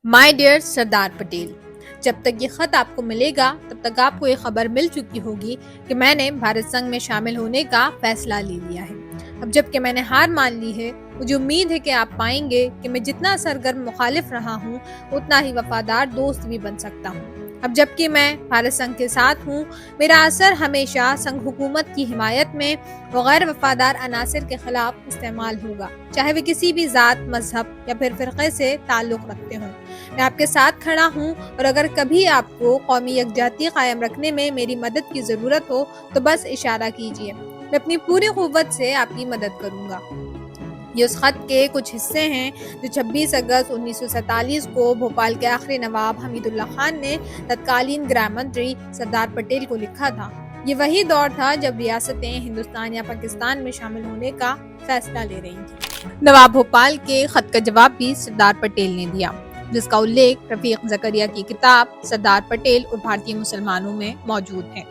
My dear Sardar Patel, जब तक ये खत आपको मिलेगा तब तक आपको ये खबर मिल चुकी होगी कि मैंने भारत संघ में शामिल होने का फैसला ले लिया है। अब जबकि मैंने हार मान ली है, मुझे उम्मीद है कि आप पाएंगे कि मैं जितना सरगर्म मुखालिफ रहा हूँ उतना ही वफादार दोस्त भी बन सकता हूँ। अब जबकि मैं भारत संघ के साथ हूँ, मेरा असर हमेशा संघ हुकूमत की हिमायत में गैर वफादार अनासर के खिलाफ इस्तेमाल होगा, चाहे वे किसी भी जात, मजहब या फिर फिरके से ताल्लुक रखते हों। मैं आपके साथ खड़ा हूँ और अगर कभी आपको कौमी यकजहती कायम रखने में मेरी मदद की जरूरत हो तो बस इशारा कीजिए, मैं अपनी पूरी कुव्वत से आपकी मदद करूंगा। ये उस खत के कुछ हिस्से हैं जो 26 अगस्त 1947 को भोपाल के आखिरी नवाब हमीदुल्ला खान ने तत्कालीन गृह मंत्री सरदार पटेल को लिखा था। ये वही दौर था जब रियासतें हिंदुस्तान या पाकिस्तान में शामिल होने का फैसला ले रही थी। नवाब भोपाल के खत का जवाब भी सरदार पटेल ने दिया, जिसका उल्लेख रफीक जकरिया की किताब सरदार पटेल और भारतीय मुसलमानों में मौजूद है।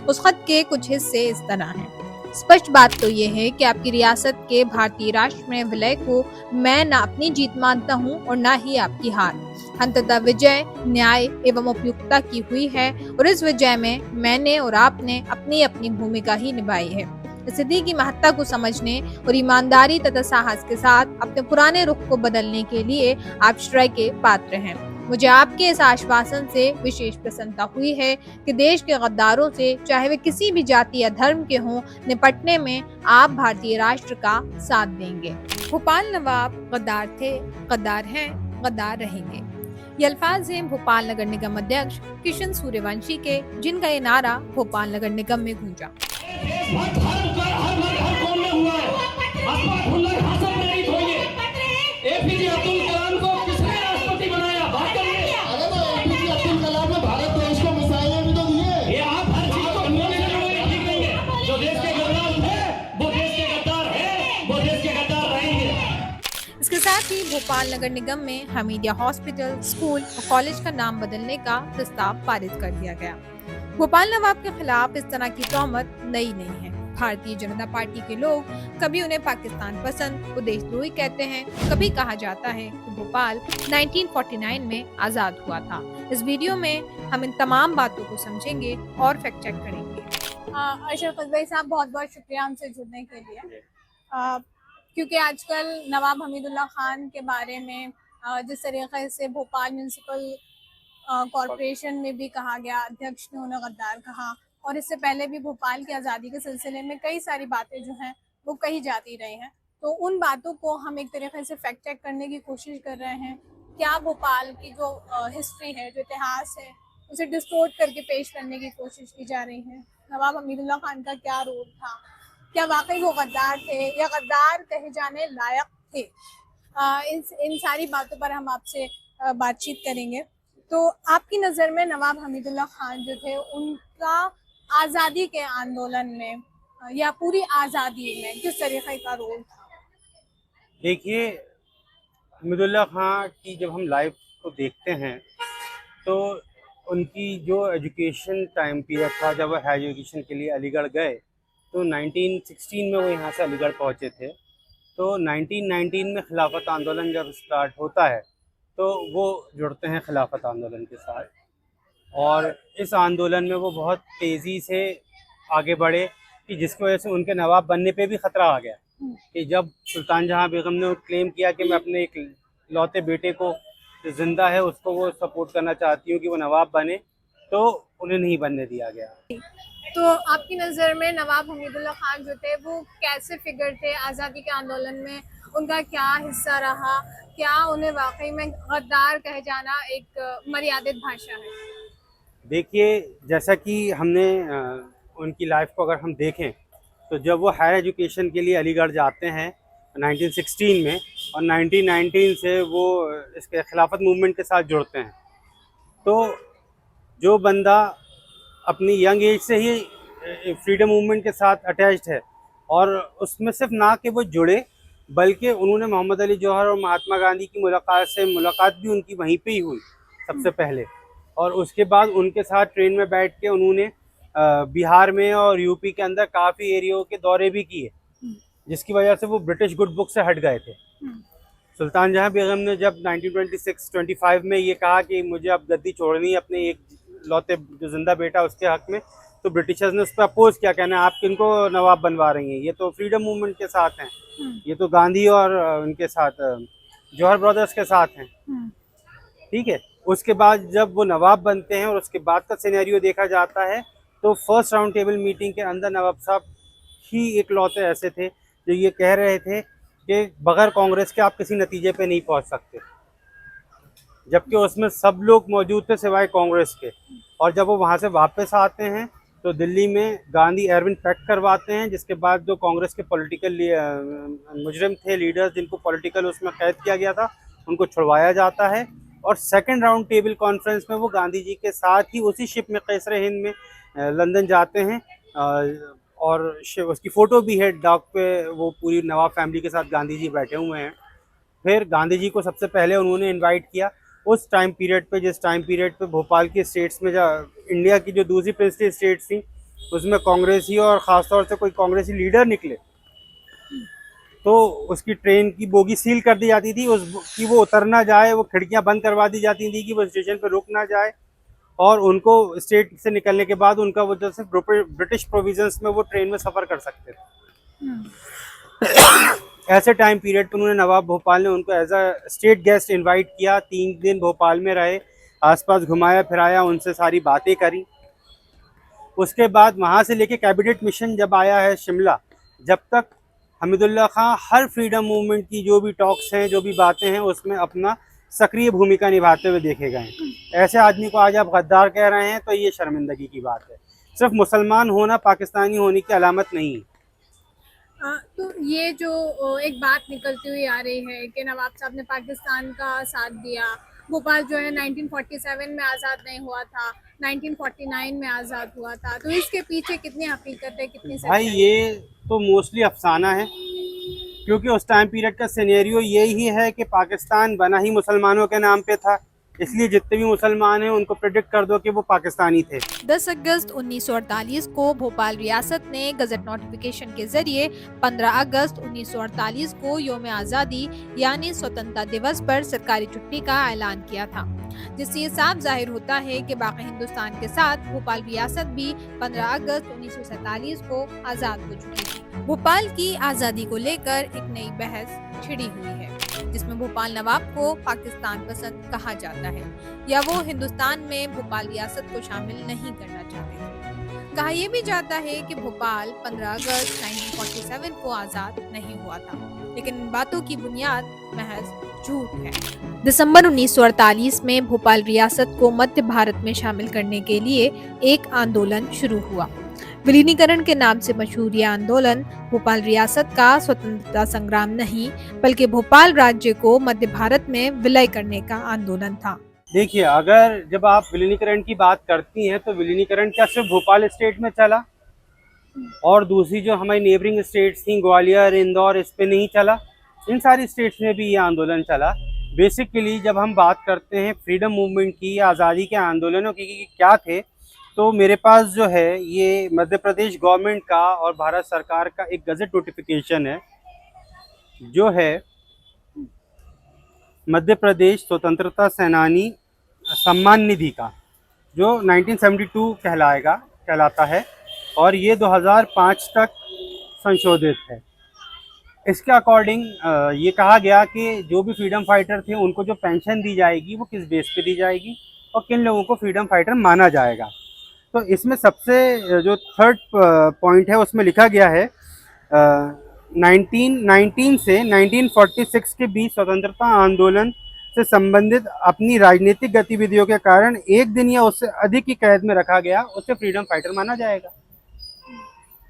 उस खत के कुछ हिस्से इस तरह हैं। स्पष्ट बात तो ये है कि आपकी रियासत के भारतीय राष्ट्र में विलय को मैं न अपनी जीत मानता हूँ और न ही आपकी हार। अंततः विजय न्याय एवं उपयुक्तता की हुई है और इस विजय में मैंने और आपने अपनी अपनी भूमिका ही निभाई है। स्थिति की महत्ता को समझने और ईमानदारी तथा साहस के साथ अपने पुराने रुख को बदलने के लिए आप श्रेय के पात्र हैं। मुझे आपके इस आश्वासन से विशेष प्रसन्नता हुई है कि देश के गद्दारों से, चाहे वे किसी भी जाति या धर्म के हों, निपटने में आप भारतीय राष्ट्र का साथ देंगे। भोपाल नवाब गद्दार थे, गद्दार हैं, गद्दार रहेंगे। ये अल्फाज हैं भोपाल नगर निगम अध्यक्ष किशन सूर्यवंशी के, जिनका ये नारा भोपाल नगर निगम में गूंजा। इसके साथ ही भोपाल नगर निगम में हमीदिया हॉस्पिटल, स्कूल और कॉलेज का नाम बदलने का प्रस्ताव पारित कर दिया गया। भोपाल नवाब के खिलाफ इस तरह की तोहमत नई नहीं है। भारतीय जनता पार्टी के लोग कभी उन्हें पाकिस्तान पसंद और देशद्रोही कहते हैं, कभी कहा जाता है कि भोपाल 1949 में आजाद हुआ था। इस वीडियो में हम इन तमाम बातों को समझेंगे और फैक्ट चेक करेंगे। अशरफ भाई साहब, बहुत बहुत शुक्रिया हमसे जुड़ने के लिए। क्योंकि आजकल नवाब हमीदुल्ला खान के बारे में जिस तरीके से भोपाल म्यूनिसिपल कॉरपोरेशन में भी कहा गया, अध्यक्ष ने उन्हें गद्दार कहा, और इससे पहले भी भोपाल की आज़ादी के सिलसिले में कई सारी बातें जो हैं वो कही जाती रही हैं। तो उन बातों को हम एक तरीके से फैक्ट चेक करने की कोशिश कर रहे हैं। क्या भोपाल की जो हिस्ट्री है, जो इतिहास है, उसे डिस्टोर्ट करके पेश करने की कोशिश की जा रही है। नवाब हमीदुल्ला खान का क्या रोल था, क्या वाकई वो गद्दार थे या गद्दार कहे जाने लायक थे, इन सारी बातों पर हम आपसे बातचीत करेंगे। तो आपकी नज़र में नवाब हमीदुल्ला खान जो थे, उनका आज़ादी के आंदोलन में या पूरी आज़ादी में किस तरीके का रोल था? देखिए, हमीदुल्ला खान की जब हम लाइफ को देखते हैं तो उनकी जो एजुकेशन टाइम पीरियड था, जब वो हायर एजुकेशन के लिए अलीगढ़ गए तो 1916 में वो यहाँ से अलीगढ़ पहुँचे थे। तो 1919 में खिलाफत आंदोलन जब स्टार्ट होता है तो वो जुड़ते हैं खिलाफत आंदोलन के साथ, और इस आंदोलन में वो बहुत तेज़ी से आगे बढ़े कि जिसकी वजह से उनके नवाब बनने पे भी ख़तरा आ गया कि जब सुल्तान जहाँ बेगम ने क्लेम किया कि मैं अपने एक लौते बेटे को जो जिंदा है उसको वो सपोर्ट करना चाहती हूँ कि वो नवाब बने, तो उन्हें नहीं बनने दिया गया। तो आपकी नज़र में नवाब हमीदुल्ला खान जो थे वो कैसे फिगर थे आज़ादी के आंदोलन में? उनका क्या हिस्सा रहा? क्या उन्हें वाकई में गद्दार कहे जाना एक मर्यादित भाषा है? देखिए, जैसा कि हमने उनकी लाइफ को अगर हम देखें तो जब वो हायर एजुकेशन के लिए अलीगढ़ जाते हैं 1916 में और 1919 से वो इसके खिलाफत मूवमेंट के साथ जुड़ते हैं, तो जो बंदा अपनी यंग एज से ही फ्रीडम मूवमेंट के साथ अटैच्ड है और उसमें सिर्फ ना कि वो जुड़े बल्कि उन्होंने मोहम्मद अली जौहर और महात्मा गांधी की मुलाकात भी उनकी वहीं पे ही हुई सबसे पहले, और उसके बाद उनके साथ ट्रेन में बैठ के उन्होंने बिहार में और यूपी के अंदर काफ़ी एरियो के दौरे भी किए, जिसकी वजह से वो ब्रिटिश गुड बुक से हट गए थे। सुल्तान जहां बेगम ने जब 1926-25 में ये कहा कि मुझे अब गद्दी छोड़नी है अपने एक लौते जो जिंदा बेटा उसके हक में, तो ब्रिटिशर्स ने उस पर अपोज किया, कहना आप किनको नवाब बनवा रही हैं, ये तो फ्रीडम मूवमेंट के साथ हैं, ये तो गांधी और उनके साथ जौहर ब्रदर्स के साथ हैं। ठीक है, उसके बाद जब वो नवाब बनते हैं और उसके बाद का सिनेरियो देखा जाता है, तो फर्स्ट राउंड टेबल मीटिंग के अंदर नवाब साहब ही एक लौते ऐसे थे जो ये कह रहे थे कि बगैर कांग्रेस के आप किसी नतीजे पे नहीं पहुंच सकते, जबकि उसमें सब लोग मौजूद थे सिवाय कांग्रेस के। और जब वो वहाँ से वापस आते हैं तो दिल्ली में गांधी एयरविन पैक करवाते हैं, जिसके बाद जो कांग्रेस के पॉलिटिकल मुजरिम थे, लीडर्स जिनको पॉलिटिकल उसमें कैद किया गया था, उनको छुड़वाया जाता है। और सेकंड राउंड टेबल कॉन्फ्रेंस में वो गांधी जी के साथ ही उसी शिप में कैसर हिंद में लंदन जाते हैं, और उसकी फ़ोटो भी है डॉक पे, वो पूरी नवाब फैमिली के साथ गांधी जी बैठे हुए हैं। फिर गांधी जी को सबसे पहले उन्होंने इनवाइट किया उस टाइम पीरियड पे, जिस टाइम पीरियड पे भोपाल की स्टेट्स में, इंडिया की जो दूसरी प्रिंसली स्टेट्स थी उसमें कांग्रेसी और ख़ासतौर से कोई कांग्रेसी लीडर निकले तो उसकी ट्रेन की बोगी सील कर दी जाती थी, कि वो उतर ना जाए, वो खिड़कियां बंद करवा दी जाती थी कि वो स्टेशन पर रुक ना जाए, और उनको स्टेट से निकलने के बाद उनका वो जैसे ब्रिटिश प्रोविजंस में वो ट्रेन में सफ़र कर सकते थे। ऐसे टाइम पीरियड पर उन्होंने नवाब भोपाल ने उनको as a state guest invite किया, 3 दिन भोपाल में रहे, आसपास घुमाया फिराया, उनसे सारी बातें करी। उसके बाद वहाँ से लेके कैबिनेट मिशन जब आया है शिमला, जब तक हमीदुल्लाह खां हर फ्रीडम मूवमेंट की जो भी टॉक्स हैं, जो भी बातें हैं, उसमें अपना सक्रिय भूमिका निभाते हुए देखे गए हैं। ऐसे आदमी को आज आप गद्दार कह रहे हैं तो ये शर्मिंदगी की बात है। सिर्फ मुसलमान होना पाकिस्तानी होने की अलामत नहीं है। तो ये जो एक बात निकलती हुई आ रही है कि नवाब साहब ने पाकिस्तान का साथ दिया, भोपाल जो है 1947 में आज़ाद नहीं हुआ था, 1949 में आज़ाद हुआ था, तो इसके पीछे कितनी हकीकत है, कितनी भाई सच्चाई? ये तो मोस्टली अफसाना है, क्योंकि उस टाइम पीरियड का सिनेरियो यही है कि पाकिस्तान बना ही मुसलमानों के नाम पे था, इसलिए जितने भी मुसलमान हैं उनको प्रेडिक्ट कर दो कि वो पाकिस्तानी थे। 10 अगस्त 1948 को भोपाल रियासत ने गजट नोटिफिकेशन के जरिए 15 अगस्त 1948 को योम आज़ादी यानी स्वतंत्रता दिवस पर सरकारी छुट्टी का ऐलान किया था, जिससे ये साफ जाहिर होता है कि बाकी हिंदुस्तान के साथ भोपाल रियासत भी 15 अगस्त 1947 को आज़ाद हो चुकी थी। भोपाल की आज़ादी को लेकर एक नई बहस छिड़ी हुई है, जिसमें भोपाल नवाब को पाकिस्तान पसंद कहा जाता है या वो हिंदुस्तान में भोपाल रियासत को शामिल नहीं करना चाहते थे। कहा यह भी जाता है कि भोपाल 15 अगस्त 1947 को आज़ाद नहीं हुआ था, लेकिन इन बातों की बुनियाद महज झूठ है। दिसंबर 1948 में भोपाल रियासत को मध्य भारत में शामिल करने के लिए एक आंदोलन शुरू हुआ। विलीनीकरण के नाम से मशहूर यह आंदोलन भोपाल रियासत का स्वतंत्रता संग्राम नहीं, बल्कि भोपाल राज्य को मध्य भारत में विलय करने का आंदोलन था। देखिए, अगर जब आप विलीनीकरण की बात करती हैं तो विलीनीकरण क्या सिर्फ भोपाल स्टेट में चला और दूसरी जो हमारी नेबरिंग स्टेट्स थी ग्वालियर, इंदौर, इस पे नहीं चला? इन सारी स्टेट्स में भी ये आंदोलन चला। बेसिकली जब हम बात करते हैं फ्रीडम मूवमेंट की, आज़ादी के आंदोलनों की कि क्या थे, तो मेरे पास जो है ये मध्य प्रदेश गवर्नमेंट का और भारत सरकार का एक गजट नोटिफिकेशन है, जो है मध्य प्रदेश स्वतंत्रता सेनानी सम्मान निधि का, जो 1972 कहलाता है और ये 2005 तक संशोधित है। इसके अकॉर्डिंग ये कहा गया कि जो भी फ्रीडम फाइटर थे उनको जो पेंशन दी जाएगी वो किस बेस पे दी जाएगी और किन लोगों को फ्रीडम फाइटर माना जाएगा। तो इसमें सबसे जो थर्ड पॉइंट है उसमें लिखा गया है 1919 से 1946 के बीच स्वतंत्रता आंदोलन से संबंधित अपनी राजनीतिक गतिविधियों के कारण 1 दिन या उससे अधिक की कैद में रखा गया, उसे फ्रीडम फाइटर माना जाएगा।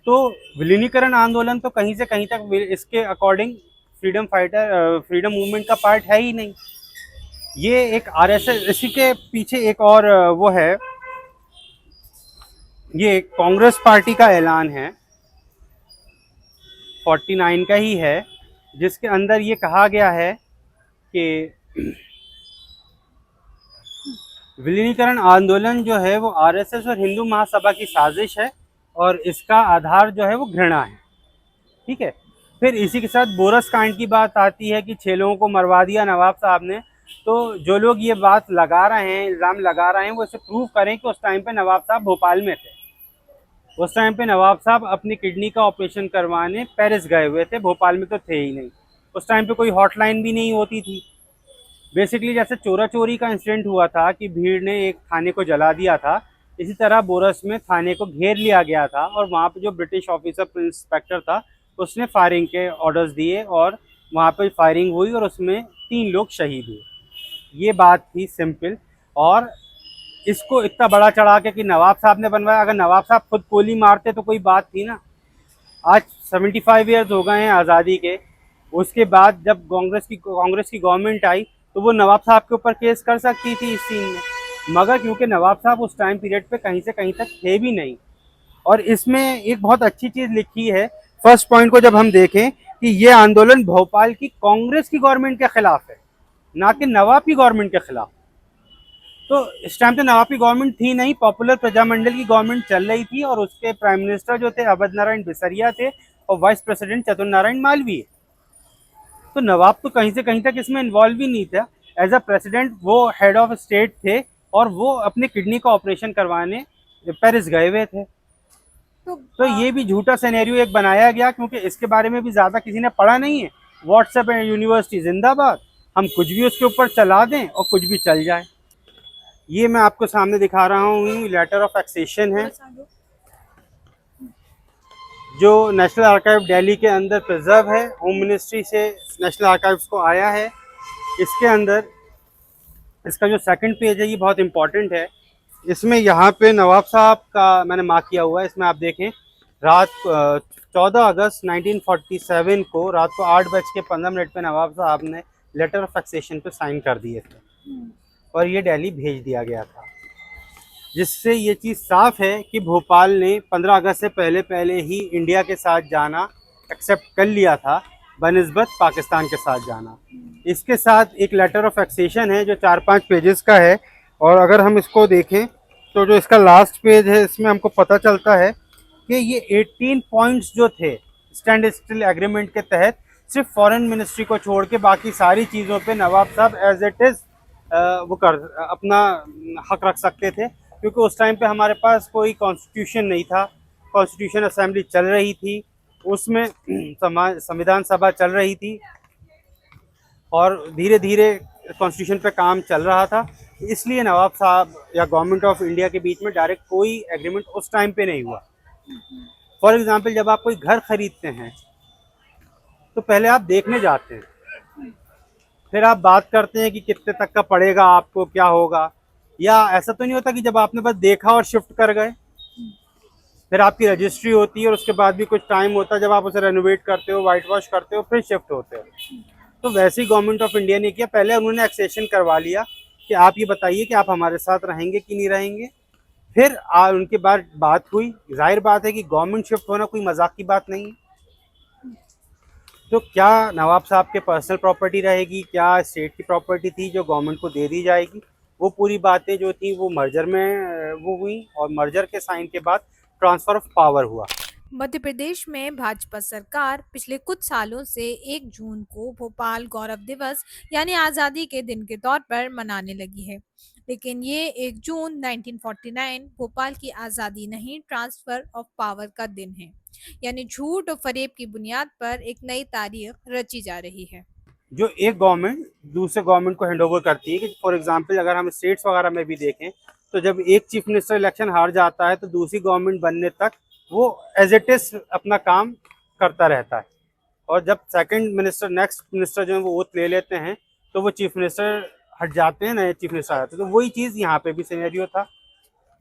तो विलीनीकरण आंदोलन तो कहीं से कहीं तक इसके अकॉर्डिंग फ्रीडम मूवमेंट का पार्ट है ही नहीं। ये एक आरएसएस, इसी के पीछे एक और वो है, ये कांग्रेस पार्टी का ऐलान है 49 का ही है, जिसके अंदर ये कहा गया है कि विलीनीकरण आंदोलन जो है वो आरएसएस और हिंदू महासभा की साजिश है और इसका आधार जो है वो घृणा है। ठीक है, फिर इसी के साथ बोरस कांड की बात आती है कि 6 लोगों को मरवा दिया नवाब साहब ने। तो जो लोग ये बात लगा रहे हैं, इल्ज़ाम लगा रहे हैं, वो इसे प्रूव करें कि उस टाइम पे नवाब साहब भोपाल में थे। उस टाइम पे नवाब साहब अपनी किडनी का ऑपरेशन करवाने पेरिस गए हुए थे, भोपाल में तो थे ही नहीं। उस टाइम पे कोई हॉटलाइन भी नहीं होती थी। बेसिकली जैसे चोरा चोरी का इंसिडेंट हुआ था कि भीड़ ने एक थाने को जला दिया था, इसी तरह बोरस में थाने को घेर लिया गया था और वहाँ पे जो ब्रिटिश ऑफिसर इंस्पेक्टर था उसने फायरिंग के ऑर्डर्स दिए और वहाँ पे फायरिंग हुई और उसमें 3 लोग शहीद हुए। ये बात थी सिंपल। और इसको इतना बड़ा चढ़ा के कि नवाब साहब ने बनवाया, अगर नवाब साहब खुद गोली मारते तो कोई बात थी ना। आज 75 ईयर्स हो गए हैं आज़ादी के। उसके बाद जब कांग्रेस की गवर्नमेंट आई तो वो नवाब साहब के ऊपर केस कर सकती थी इस सीन में, मगर क्योंकि नवाब साहब उस टाइम पीरियड पे कहीं से कहीं तक थे भी नहीं। और इसमें एक बहुत अच्छी चीज़ लिखी है, फर्स्ट पॉइंट को जब हम देखें कि ये आंदोलन भोपाल की कांग्रेस की गवर्नमेंट के खिलाफ है, ना कि नवाब की गवर्नमेंट के खिलाफ। तो इस टाइम पे नवाब की गवर्नमेंट थी नहीं, पॉपुलर प्रजामंडल की गवर्नमेंट चल रही थी और उसके प्राइम मिनिस्टर जो थे अवध नारायण बिसरिया थे और वाइस प्रेसिडेंट चतुर नारायण मालवीय। तो नवाब तो कहीं से कहीं तक इसमें इन्वॉल्व ही नहीं था। एज अ प्रेसिडेंट वो हेड ऑफ स्टेट थे और वो अपने किडनी का ऑपरेशन करवाने पेरिस गए हुए थे। तो ये भी झूठा सिनेरियो एक बनाया गया, क्योंकि इसके बारे में भी ज़्यादा किसी ने पढ़ा नहीं है। व्हाट्सएप यूनिवर्सिटी जिंदाबाद, हम कुछ भी उसके ऊपर चला दें और कुछ भी चल जाए। ये मैं आपको सामने दिखा रहा हूँ, लेटर ऑफ एक्सेशन है जो नेशनल आर्काइव दिल्ली के अंदर प्रिजर्व है। होम मिनिस्ट्री से नेशनल आर्काइव्स को आया है। इसके अंदर इसका जो सेकंड पेज है ये बहुत इंपॉर्टेंट है। इसमें यहाँ पे नवाब साहब का मैंने मार्क किया हुआ है। इसमें आप देखें, रात 14 अगस्त 1947 को रात को 8:15 पे नवाब साहब ने लेटर ऑफ एक्सेशन पे साइन कर दिए थे और ये दिल्ली भेज दिया गया था, जिससे ये चीज़ साफ है कि भोपाल ने 15 अगस्त से पहले ही इंडिया के साथ जाना एक्सेप्ट कर लिया था बनिस्बत पाकिस्तान के साथ जाना। इसके साथ एक लेटर ऑफ एक्सेशन है जो 4-5 पेजेस का है, और अगर हम इसको देखें तो जो इसका लास्ट पेज है इसमें हमको पता चलता है कि ये 18 पॉइंट्स जो थे स्टैंड स्टिल एग्रीमेंट के तहत, सिर्फ फॉरेन मिनिस्ट्री को छोड़ के बाकी सारी चीज़ों पे नवाब साहब एज इट इज़ वो अपना हक रख सकते थे, क्योंकि उस टाइम पे हमारे पास कोई कॉन्स्टिट्यूशन नहीं था। कॉन्स्टिट्यूशन असेंबली चल रही थी, उसमें संविधान सभा चल रही थी और धीरे धीरे कॉन्स्टिट्यूशन पे काम चल रहा था। इसलिए नवाब साहब या गवर्नमेंट ऑफ इंडिया के बीच में डायरेक्ट कोई एग्रीमेंट उस टाइम पे नहीं हुआ। फॉर एग्जांपल, जब आप कोई घर खरीदते हैं तो पहले आप देखने जाते हैं, फिर आप बात करते हैं कि कितने तक का पड़ेगा, आपको क्या होगा। या ऐसा तो नहीं होता कि जब आपने बस देखा और शिफ्ट कर गए। फिर आपकी रजिस्ट्री होती है और उसके बाद भी कुछ टाइम होता है जब आप उसे रेनोवेट करते हो, वाइट वॉश करते हो, फिर शिफ्ट होते हो। तो वैसे ही गवर्नमेंट ऑफ इंडिया ने किया, पहले उन्होंने एक्सेशन करवा लिया कि आप ये बताइए कि आप हमारे साथ रहेंगे कि नहीं रहेंगे। फिर उनके बाद बात हुई। जाहिर बात है कि गवर्नमेंट शिफ्ट होना कोई मजाक की बात नहीं है। तो क्या नवाब साहब के पर्सनल प्रॉपर्टी रहेगी, क्या स्टेट की प्रॉपर्टी थी जो गवर्नमेंट को दे दी जाएगी, वो पूरी बातें जो थी वो मर्जर में वो हुई और मर्जर के साइन के बाद ट्रांसफर ऑफ पावर हुआ। मध्य प्रदेश में भाजपा सरकार पिछले कुछ सालों से 1 जून को भोपाल गौरव दिवस यानी आज़ादी के दिन के तौर पर मनाने लगी है, लेकिन ये 1 जून 1949 भोपाल की आज़ादी नहीं, ट्रांसफर ऑफ पावर का दिन है। यानी झूठ और फरेब की बुनियाद पर एक नई तारीख रची जा रही है। जो एक गवर्नमेंट दूसरे गवर्नमेंट को हैंड ओवर करती है कि फॉर एग्जांपल अगर हम स्टेट्स वगैरह में भी देखें तो जब एक चीफ मिनिस्टर इलेक्शन हार जाता है तो दूसरी गवर्नमेंट बनने तक वो एज इट इज अपना काम करता रहता है, और जब सेकंड मिनिस्टर नेक्स्ट मिनिस्टर जो है वो ओथ ले लेते हैं तो वो चीफ मिनिस्टर हट जाते हैं, नए चीफ मिनिस्टर आते हैं। तो वही चीज़ यहाँ पे भी सिनेरियो था।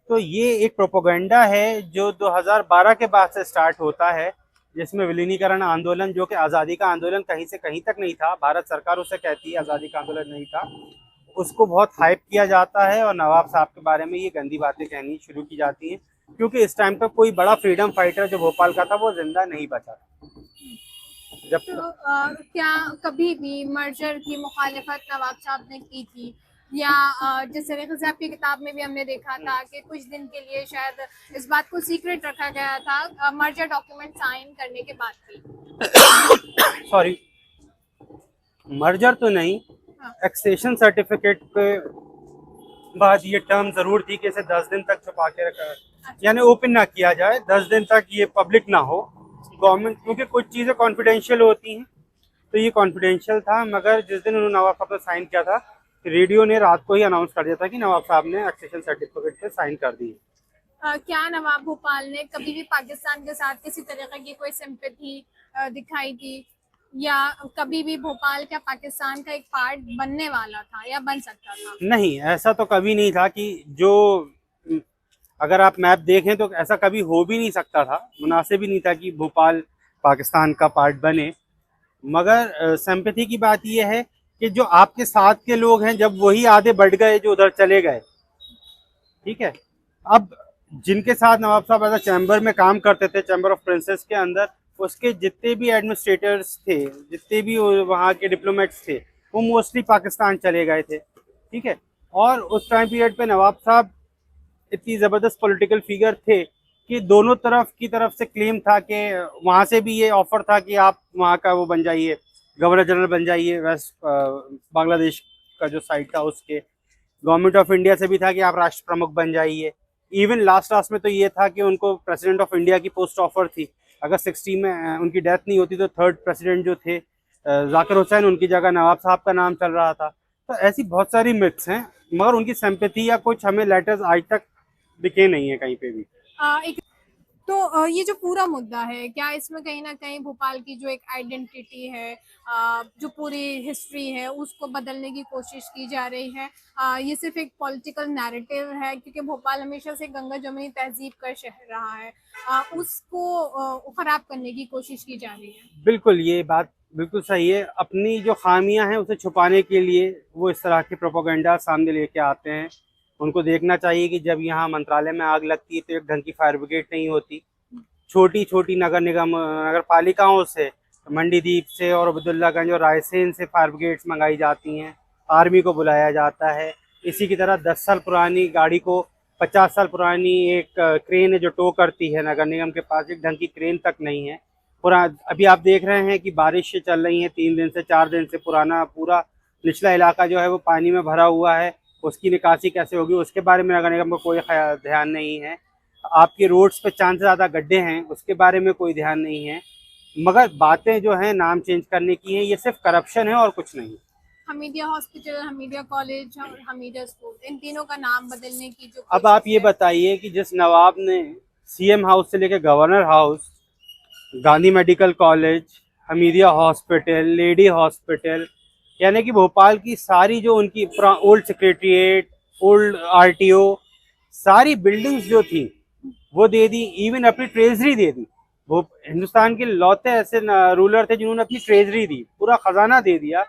तो ये एक प्रोपोगंडा है जो 2012 के बाद से स्टार्ट होता है, जिसमें विलीनीकरण आंदोलन, जो कि आज़ादी का आंदोलन कहीं से कहीं तक नहीं था, भारत सरकार उसे कहती है आज़ादी का आंदोलन नहीं था, उसको बहुत हाइप किया जाता है और नवाब साहब के बारे में ये गंदी बातें कहनी शुरू की जाती हैं, क्योंकि इस टाइम तक कोई बड़ा फ्रीडम फाइटर जो भोपाल का था वो जिंदा नहीं बचा था। जब क्या कभी भी मर्जर की मुखालिफत नवाब साहब ने की थी? या जिस तरीके से आपकी किताब में भी हमने देखा था कि कुछ दिन के लिए शायद इस बात को सीक्रेट रखा गया था मर्जर डॉक्यूमेंट साइन करने के बाद भी। सॉरी, मर्जर तो नहीं, हाँ। एक्सेशन सर्टिफिकेट के बाद ये टर्म जरूर थी कि इसे 10 दिन तक छुपा के रखा, यानी ओपन ना किया जाए, 10 दिन तक ये पब्लिक ना हो गवर्नमेंट, क्योंकि कुछ चीज़ें कॉन्फिडेंशियल होती हैं, तो ये कॉन्फिडेंशियल था। मगर जिस दिन उन्होंने नवाब साहब ने साइन किया था, रेडियो ने रात को ही अनाउंस कर दिया था कि नवाब साहब ने एक्सेशन सर्टिफिकेट पे साइन कर दी। क्या नवाब भोपाल ने कभी भी पाकिस्तान के साथ किसी तरह की कोई सिंपैथी दिखाई थी, या कभी भी भोपाल क्या पाकिस्तान का एक पार्ट बनने वाला था या बन सकता था? नहीं, ऐसा तो कभी नहीं था कि जो अगर आप मैप देखें तो ऐसा कभी हो भी नहीं सकता था, मुनासिब ही नहीं था कि भोपाल पाकिस्तान का पार्ट बने। मगर सिंपैथी की बात यह है कि जो आपके साथ के लोग हैं, जब वही आधे बढ़ गए जो उधर चले गए, ठीक है, अब जिनके साथ नवाब साहब ऐसा चैम्बर में काम करते थे, चैम्बर ऑफ प्रिंसेस के अंदर, उसके जितने भी एडमिनिस्ट्रेटर्स थे, जितने भी वहाँ के डिप्लोमेट्स थे, वो मोस्टली पाकिस्तान चले गए थे, ठीक है। और उस टाइम पीरियड पे नवाब साहब इतनी ज़बरदस्त पॉलिटिकल फिगर थे कि दोनों तरफ की तरफ से क्लेम था कि वहाँ से भी ये ऑफर था कि आप वहाँ का वो बन जाइए, गवर्नर जनरल बन जाइए, वेस्ट बांग्लादेश का जो साइड था उसके। गवर्नमेंट ऑफ इंडिया से भी था कि आप राष्ट्र प्रमुख बन जाइए। इवन लास्ट में तो ये था कि उनको प्रेसिडेंट ऑफ इंडिया की पोस्ट ऑफर थी। अगर 60 में उनकी डेथ नहीं होती तो थर्ड प्रेसिडेंट जो थे जाकिर हुसैन, उनकी जगह नवाब साहब का नाम चल रहा था। तो ऐसी बहुत सारी मिथ्स हैं, मगर उनकी सिंपैथी या कुछ हमें लेटर्स आज तक दिखे नहीं है कहीं पे भी। एक तो ये जो पूरा मुद्दा है, क्या इसमें कहीं ना कहीं भोपाल की जो एक आइडेंटिटी है, जो पूरी हिस्ट्री है, उसको बदलने की कोशिश की जा रही है? ये सिर्फ एक पॉलिटिकल नैरेटिव है, क्योंकि भोपाल हमेशा से गंगा जमुनी तहजीब का शहर रहा है, उसको खराब करने की कोशिश की जा रही है? बिल्कुल, ये बात बिल्कुल सही है। अपनी जो खामियां हैं उसे छुपाने के लिए वो इस तरह के प्रोपोगंडा सामने लेके आते हैं। उनको देखना चाहिए कि जब यहाँ मंत्रालय में आग लगती है तो एक ढंग की फायर ब्रिगेड नहीं होती। छोटी छोटी नगर निगम नगर पालिकाओं से, मंडीदीप से और अब्दुल्लागंज और रायसेन से फायर ब्रिगेड्स मंगाई जाती हैं, आर्मी को बुलाया जाता है। इसी की तरह 10 साल पुरानी गाड़ी को 50 साल पुरानी एक क्रेन है जो टो करती है, नगर निगम के पास एक ढंग की क्रेन तक नहीं है। पूरा अभी आप देख रहे हैं कि बारिश चल रही है 3 दिन से 4 दिन से, पुराना पूरा निचला इलाका जो है वो पानी में भरा हुआ है। उसकी निकासी कैसे होगी उसके बारे में नगर निगम को कोई ध्यान नहीं है। आपके रोड्स पे 4 से ज़्यादा गड्ढे हैं, उसके बारे में कोई ध्यान नहीं है। मगर बातें जो हैं नाम चेंज करने की हैं, ये सिर्फ करप्शन है और कुछ नहीं। हमीदिया हॉस्पिटल, हमीदिया कॉलेज और हमीदिया स्कूल, इन तीनों का नाम बदलने की जो अब आप कोशिश ये है। बताइए कि जिस नवाब ने सीएम हाउस से लेकर governor house, Gandhi medical college, Hamidia hospital, lady hospital, यानी कि भोपाल की सारी जो उनकी ओल्ड सेक्रेटरीट, ओल्ड आरटीओ, सारी बिल्डिंग्स जो थी वो दे दी। इवन अपनी ट्रेजरी दे दी। वो हिंदुस्तान के लौते ऐसे रूलर थे जिन्होंने अपनी ट्रेजरी दी, पूरा खजाना दे दिया,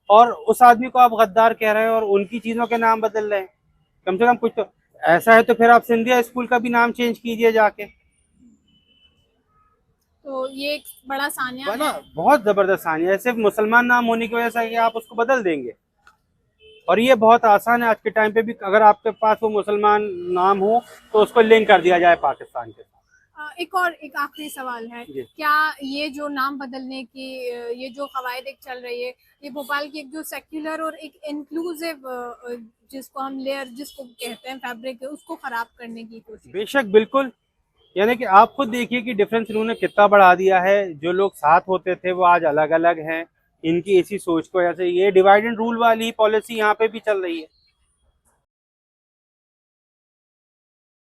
और उस आदमी को आप गद्दार कह रहे हैं और उनकी चीज़ों के नाम बदल रहे हैं। कम से कम कुछ तो ऐसा है तो फिर आप सिंधिया स्कूल का भी नाम चेंज कीजिए जाके। तो ये एक बड़ा सानिया बना है। बहुत जबरदस्त सानिया है, सिर्फ मुसलमान नाम होने की वजह से कि आप उसको बदल देंगे। और ये बहुत आसान है आज के टाइम पे भी, अगर आपके पास वो मुसलमान नाम हो तो उसको लिंक कर दिया जाए पाकिस्तान के साथ। एक आखिरी सवाल है, जी। क्या ये जो नाम बदलने की ये जो कवायद एक चल रही है, ये भोपाल की एक जो सेक्युलर और एक इंक्लूसिव जिसको हम लेयर जिसको कहते हैं फैब्रिक है, उसको खराब करने की कोशिश? बेशक, बिल्कुल। यानी कि आप खुद देखिए कि डिफरेंस इन्होंने कितना बढ़ा दिया है। जो लोग साथ होते थे वो आज अलग अलग हैं। इनकी इसी सोच को वजह से ये डिवाइड एंड रूल वाली पॉलिसी यहाँ पे भी चल रही है।